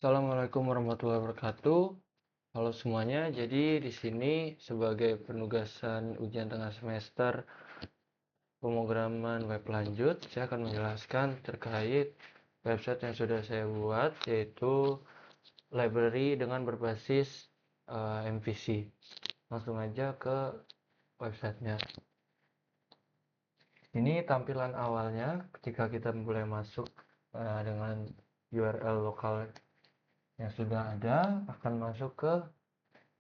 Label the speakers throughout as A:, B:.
A: Assalamualaikum warahmatullahi wabarakatuh. Halo semuanya. Jadi di sini sebagai penugasan ujian tengah semester pemrograman web lanjut, saya akan menjelaskan terkait website yang sudah saya buat, yaitu library dengan berbasis MVC. Langsung aja ke websitenya. Ini tampilan awalnya ketika kita mulai masuk dengan URL lokal yang sudah ada, akan masuk ke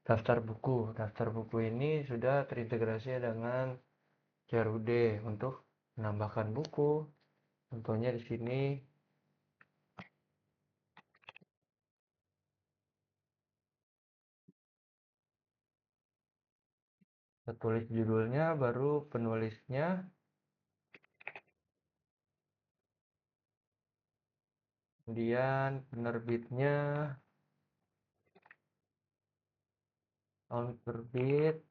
A: daftar buku. Daftar buku ini sudah terintegrasi dengan CRUD untuk menambahkan buku. Contohnya di sini kita tulis judulnya, baru penulisnya, kemudian penerbitnya, tahun terbit,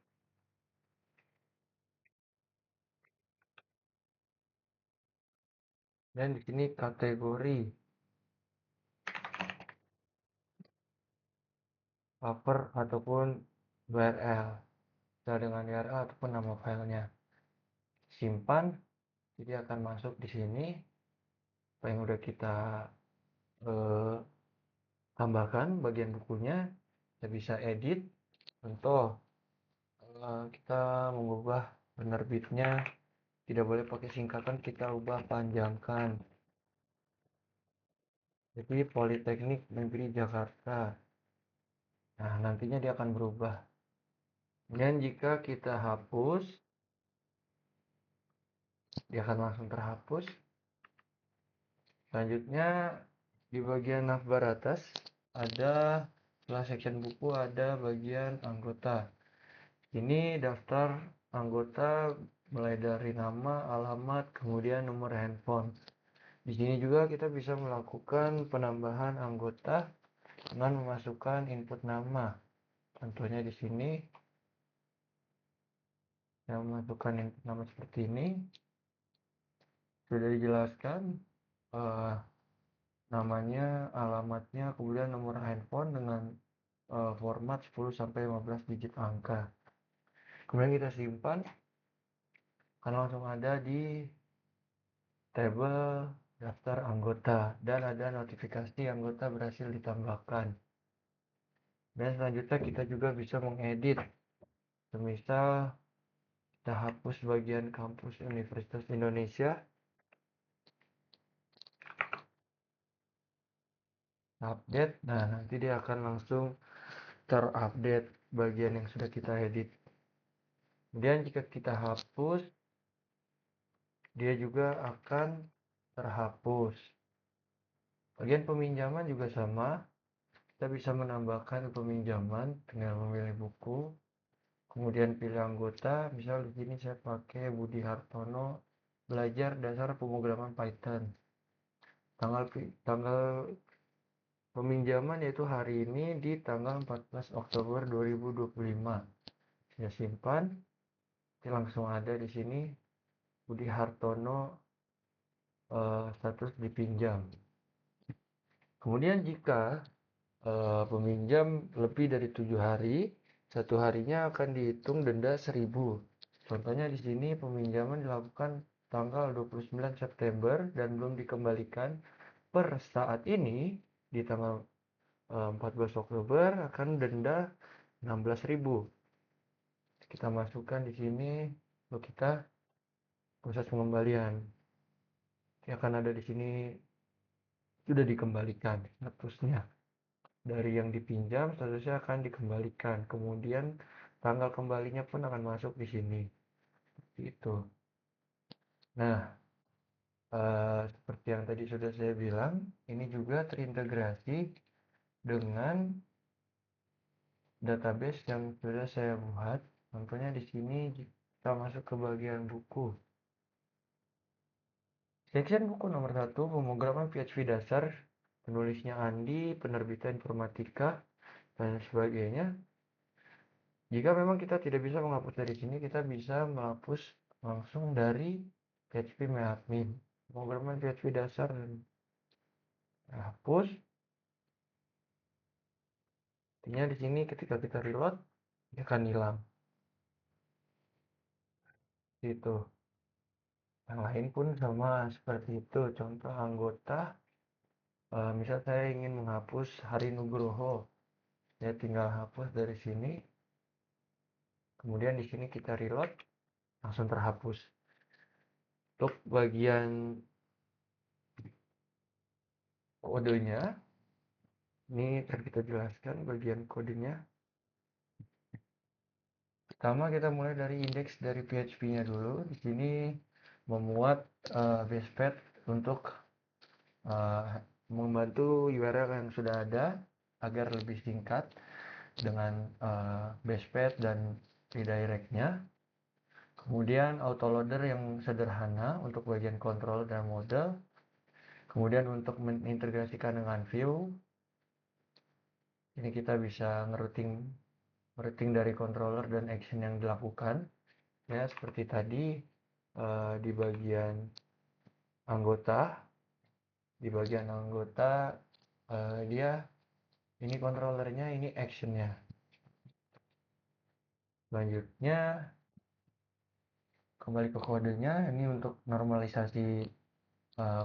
A: dan di sini kategori cover ataupun URL, bisa dengan URL ataupun nama filenya. Simpan, jadi akan masuk di sini apa yang udah kita eh, tambahkan bagian bukunya. Kita bisa edit. Contoh, kita mengubah penerbitnya, tidak boleh pakai singkatan, kita ubah panjangkan. Jadi Politeknik Negeri Jakarta. Nah, nantinya dia akan berubah. Dan jika kita hapus, dia akan langsung terhapus. Selanjutnya di bagian navbar atas ada setelah section buku ada bagian anggota. Ini daftar anggota mulai dari nama, alamat, kemudian nomor handphone. Di sini juga kita bisa melakukan penambahan anggota dengan memasukkan input nama. Contohnya di sini saya memasukkan input nama seperti ini. Sudah dijelaskan namanya, alamatnya, kemudian nomor handphone dengan format 10 sampai 15 digit angka. Kemudian kita simpan, akan langsung ada di tabel daftar anggota dan ada notifikasi anggota berhasil ditambahkan. Dan selanjutnya kita juga bisa mengedit. Semisal kita hapus bagian kampus Universitas Indonesia, update. Nah, nanti dia akan langsung terupdate bagian yang sudah kita edit. Kemudian jika kita hapus, dia juga akan terhapus. Bagian peminjaman juga sama. Kita bisa menambahkan peminjaman dengan memilih buku, kemudian pilih anggota. Misal di sini saya pakai Budi Hartono, belajar dasar pemrograman Python. Tanggal peminjaman yaitu hari ini di tanggal 14 Oktober 2025. Saya simpan. Ini langsung ada di sini Budi Hartono, status dipinjam. Kemudian jika peminjam lebih dari 7 hari, satu harinya akan dihitung denda 1.000. Contohnya di sini peminjaman dilakukan tanggal 29 September dan belum dikembalikan per saat ini di tanggal 14 Oktober akan denda 16.000. Kita masukkan di sini untuk kita proses pengembalian. Ini akan ada di sini sudah dikembalikan statusnya. Dari yang dipinjam statusnya akan dikembalikan. Kemudian tanggal kembalinya pun akan masuk di sini. Seperti itu. Nah, seperti yang tadi sudah saya bilang, ini juga terintegrasi dengan database yang sudah saya buat. Contohnya di sini kita masuk ke bagian buku. Section buku nomor 1, pemrograman PHP dasar, penulisnya Andi, penerbitan informatika, dan sebagainya. Jika memang kita tidak bisa menghapus dari sini, kita bisa menghapus langsung dari PHP admin. Pemrograman PHP dasar hapus. Artinya di sini ketika kita reload, dia akan hilang. Gitu. Yang lain pun sama seperti itu. Contoh anggota, misal saya ingin menghapus Hari Nugroho, saya tinggal hapus dari sini. Kemudian di sini kita reload, langsung terhapus. Untuk bagian kodenya, ini akan kita jelaskan bagian kodenya. Pertama kita mulai dari indeks dari PHP-nya dulu. Di sini memuat basepad untuk membantu URL yang sudah ada agar lebih singkat dengan basepad dan redirect-nya. Kemudian autoloader yang sederhana untuk bagian control dan model. Kemudian untuk mengintegrasikan dengan view, ini kita bisa ngerouting dari controller dan action yang dilakukan. Ya, seperti tadi di bagian anggota, dia ini controllernya, ini actionnya. Selanjutnya kembali ke kodenya, ini untuk normalisasi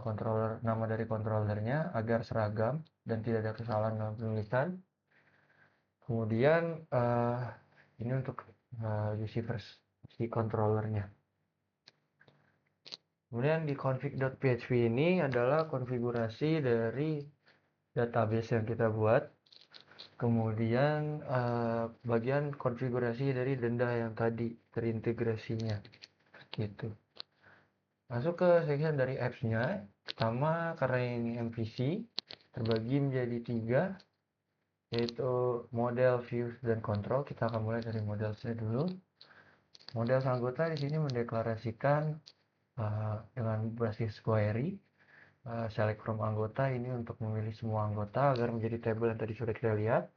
A: controller, nama dari controllernya agar seragam dan tidak ada kesalahan dalam penulisan. Kemudian ini untuk si controllernya. Kemudian di config.php ini adalah konfigurasi dari database yang kita buat. Kemudian bagian konfigurasi dari denda yang tadi terintegrasinya gitu. Masuk ke section dari apps-nya. Pertama, karena ini MVC terbagi menjadi 3, yaitu model, views, dan control. Kita akan mulai dari model saya dulu. Model anggota di sini mendeklarasikan dengan basis query select from anggota, ini untuk memilih semua anggota agar menjadi table yang tadi sudah kita lihat.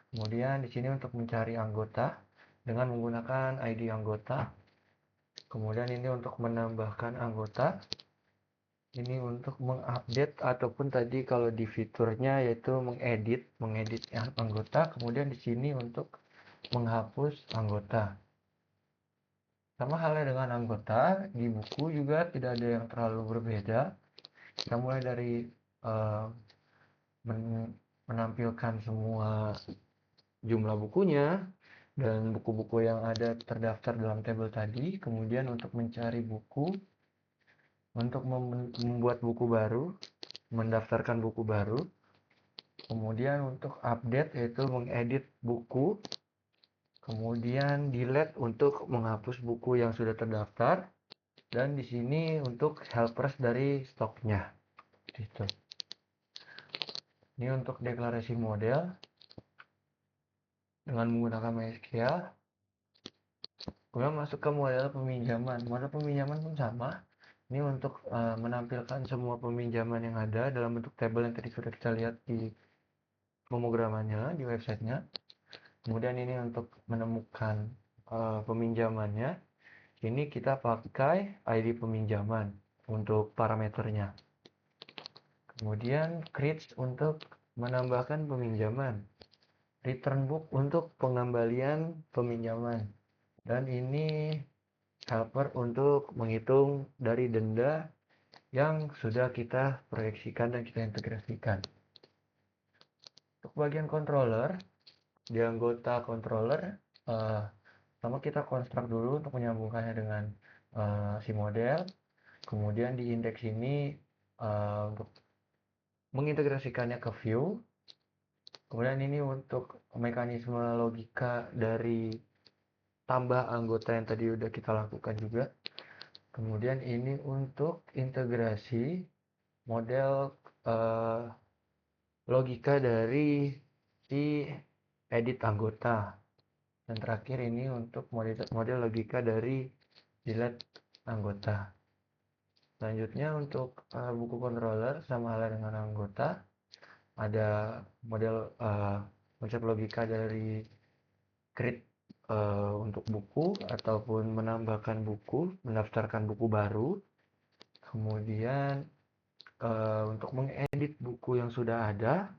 A: Kemudian di sini untuk mencari anggota dengan menggunakan ID anggota. Kemudian ini untuk menambahkan anggota. Ini untuk mengupdate ataupun tadi kalau di fiturnya yaitu mengedit anggota. Kemudian di sini untuk menghapus anggota. Sama halnya dengan anggota, di buku juga tidak ada yang terlalu berbeda. Kita mulai dari menampilkan semua jumlah bukunya dan buku-buku yang ada terdaftar dalam tabel tadi. Kemudian untuk mencari buku, untuk membuat buku baru, mendaftarkan buku baru. Kemudian untuk update yaitu mengedit buku. Kemudian delete untuk menghapus buku yang sudah terdaftar. Dan di sini untuk helpers dari stoknya. Gitu. Ini untuk deklarasi model dengan menggunakan MySQL. Kemudian masuk ke model peminjaman. Model peminjaman pun sama. Ini untuk menampilkan semua peminjaman yang ada dalam bentuk tabel yang tadi sudah kita lihat di pemrogramannya di websitenya. Kemudian ini untuk menemukan peminjamannya. Ini kita pakai ID peminjaman untuk parameternya. Kemudian create untuk menambahkan peminjaman. Return book untuk pengembalian peminjaman. Dan ini helper untuk menghitung dari denda yang sudah kita proyeksikan dan kita integrasikan. Untuk bagian controller, di anggota controller, pertama kita konstruk dulu untuk menyambungkannya dengan si model. Kemudian di indeks ini untuk mengintegrasikannya ke view. Kemudian ini untuk mekanisme logika dari tambah anggota yang tadi udah kita lakukan juga. Kemudian ini untuk integrasi model logika dari si edit anggota. Dan terakhir ini untuk model logika dari delete anggota. Selanjutnya untuk buku controller sama halnya dengan anggota, ada model konsep logika dari create untuk buku ataupun menambahkan buku, mendaftarkan buku baru. Kemudian untuk mengedit buku yang sudah ada.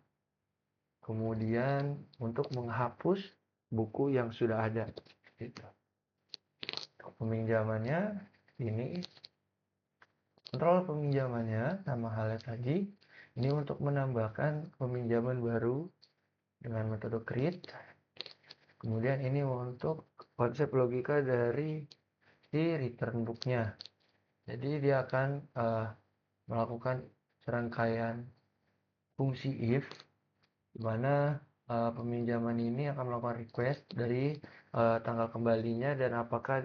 A: kemudian untuk menghapus buku yang sudah ada. Gitu. Peminjamannya ini, kontrol peminjamannya sama halnya tadi. Ini untuk menambahkan peminjaman baru dengan metode create. Kemudian ini untuk konsep logika dari si return booknya. Jadi dia akan melakukan serangkaian fungsi if, di mana peminjaman ini akan melakukan request dari tanggal kembalinya dan apakah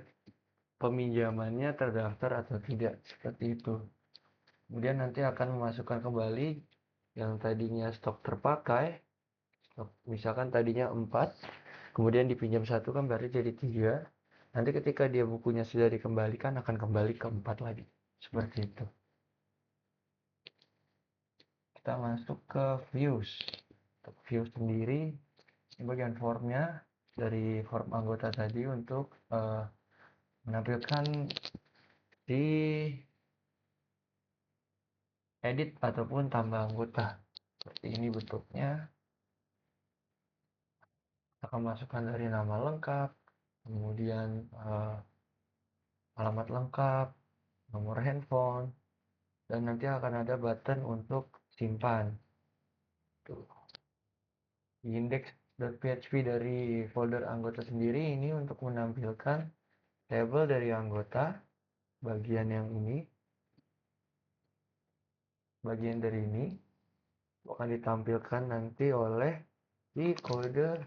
A: peminjamannya terdaftar atau tidak, seperti itu. Kemudian nanti akan memasukkan kembali yang tadinya stok terpakai, misalkan tadinya 4, kemudian dipinjam 1 kan berarti jadi 3. Nanti ketika dia bukunya sudah dikembalikan akan kembali ke 4 lagi, seperti itu. Kita masuk ke views. Untuk views sendiri, ini bagian formnya dari form anggota tadi untuk menampilkan di edit ataupun tambah anggota. Seperti ini bentuknya. Akan masukkan dari nama lengkap, kemudian alamat lengkap, nomor handphone, dan nanti akan ada button untuk simpan. Tuh. Di index.php dari folder anggota sendiri ini untuk menampilkan label dari anggota, bagian yang ini, bagian dari ini akan ditampilkan nanti oleh di kode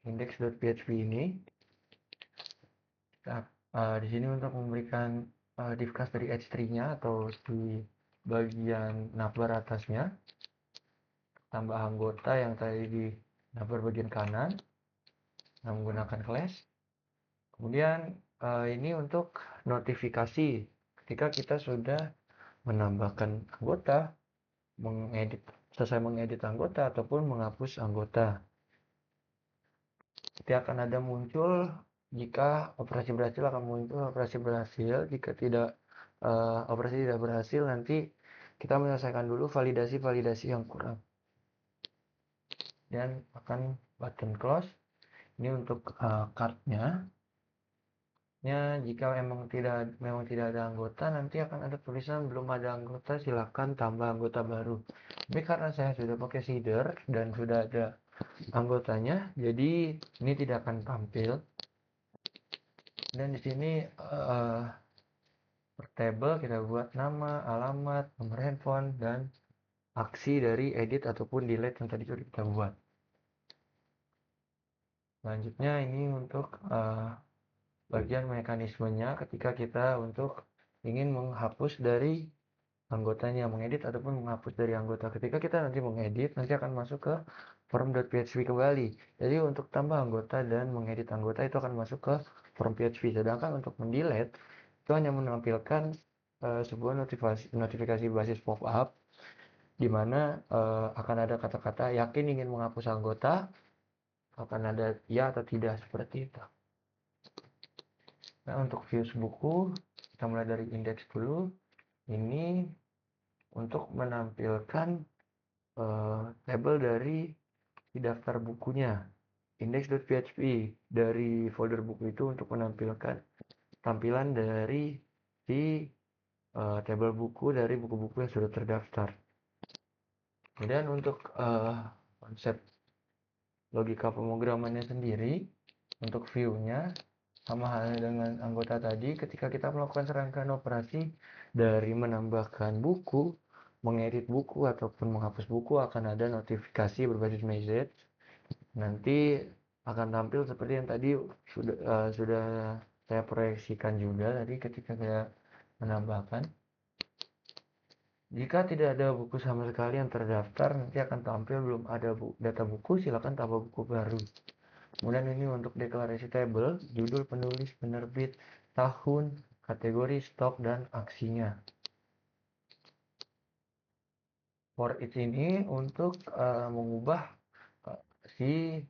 A: index.php ini. Nah, di sini untuk memberikan div class dari h3-nya atau di bagian navbar atasnya, tambah anggota yang tadi di navbar bagian kanan menggunakan class. Kemudian ini untuk notifikasi ketika kita sudah menambahkan anggota, selesai mengedit anggota ataupun menghapus anggota. Nanti akan ada muncul jika operasi berhasil, akan muncul operasi berhasil. Jika tidak operasi tidak berhasil, nanti kita menyelesaikan dulu validasi yang kurang. Dan akan button close. Ini untuk cardnya. Jika memang tidak ada anggota, nanti akan ada tulisan belum ada anggota, silakan tambah anggota baru. Tapi karena saya sudah pakai seeder dan sudah ada anggotanya, jadi ini tidak akan tampil. Dan di sini per table kita buat nama, alamat, nomor handphone, dan aksi dari edit ataupun delete yang tadi sudah kita buat. Selanjutnya ini untuk bagian mekanismenya ketika kita untuk ingin menghapus dari anggotanya, mengedit ataupun menghapus dari anggota. Ketika kita nanti mengedit, nanti akan masuk ke form.php kembali. Jadi untuk tambah anggota dan mengedit anggota itu akan masuk ke form PHP. Sedangkan untuk mendelete itu hanya menampilkan sebuah notifikasi basis pop-up di mana akan ada kata-kata yakin ingin menghapus anggota, akan ada ya atau tidak, seperti itu. Nah, untuk views buku, kita mulai dari indeks dulu. Ini untuk menampilkan label dari daftar bukunya. Index.php dari folder buku itu untuk menampilkan tampilan dari si tabel buku dari buku-buku yang sudah terdaftar. Kemudian untuk konsep logika pemrogramannya sendiri, untuk view-nya sama halnya dengan anggota tadi, ketika kita melakukan serangkaian operasi dari menambahkan buku, mengedit buku, ataupun menghapus buku, akan ada notifikasi berbasis message. Nanti akan tampil seperti yang tadi sudah saya proyeksikan juga tadi ketika saya menambahkan. Jika tidak ada buku sama sekali yang terdaftar, nanti akan tampil belum ada data buku, silakan tambah buku baru. Kemudian ini untuk deklarasi table, judul, penulis, penerbit, tahun, kategori, stok, dan aksinya. For each ini untuk mengubah si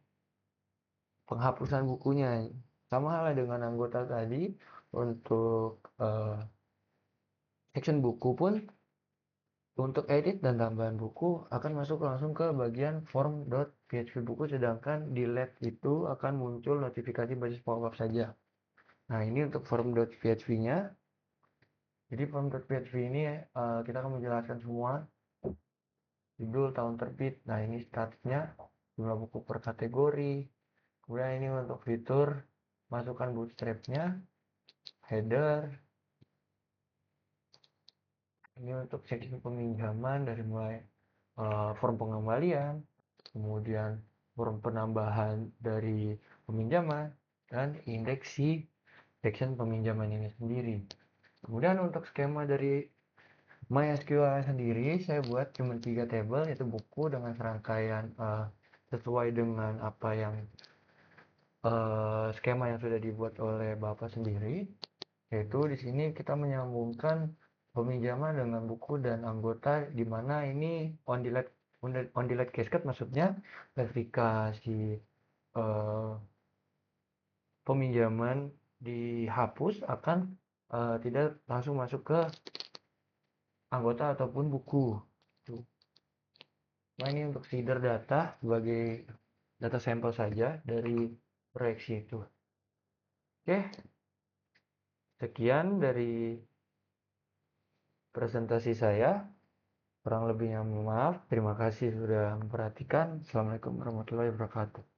A: penghapusan bukunya. Sama halnya dengan anggota tadi, untuk section buku pun Untuk edit dan tambahan buku akan masuk langsung ke bagian form.php buku, sedangkan di lab itu akan muncul notifikasi basis pop-up saja. Nah, ini untuk form.php-nya. Jadi form.php ini kita akan menjelaskan semua judul, tahun terbit. Nah, ini statusnya, jumlah buku per kategori. Kemudian ini untuk fitur masukkan bootstrap-nya, header. Ini untuk seksi peminjaman dari mulai form pengembalian, kemudian form penambahan dari peminjaman, dan indeks si section peminjaman ini sendiri. Kemudian untuk skema dari MySQL sendiri, saya buat cuma 3 table, yaitu buku dengan serangkaian sesuai dengan apa yang skema yang sudah dibuat oleh Bapak sendiri. Yaitu di sini kita menyambungkan peminjaman dengan buku dan anggota, di mana ini on delete cascade, maksudnya ketika si eh, peminjaman dihapus akan tidak langsung masuk ke anggota ataupun buku. Nah, ini untuk feeder data sebagai data sampel saja dari proyeksi itu. Oke, sekian dari presentasi saya. Kurang lebihnya mohon maaf. Terima kasih sudah memperhatikan. Assalamualaikum warahmatullahi wabarakatuh.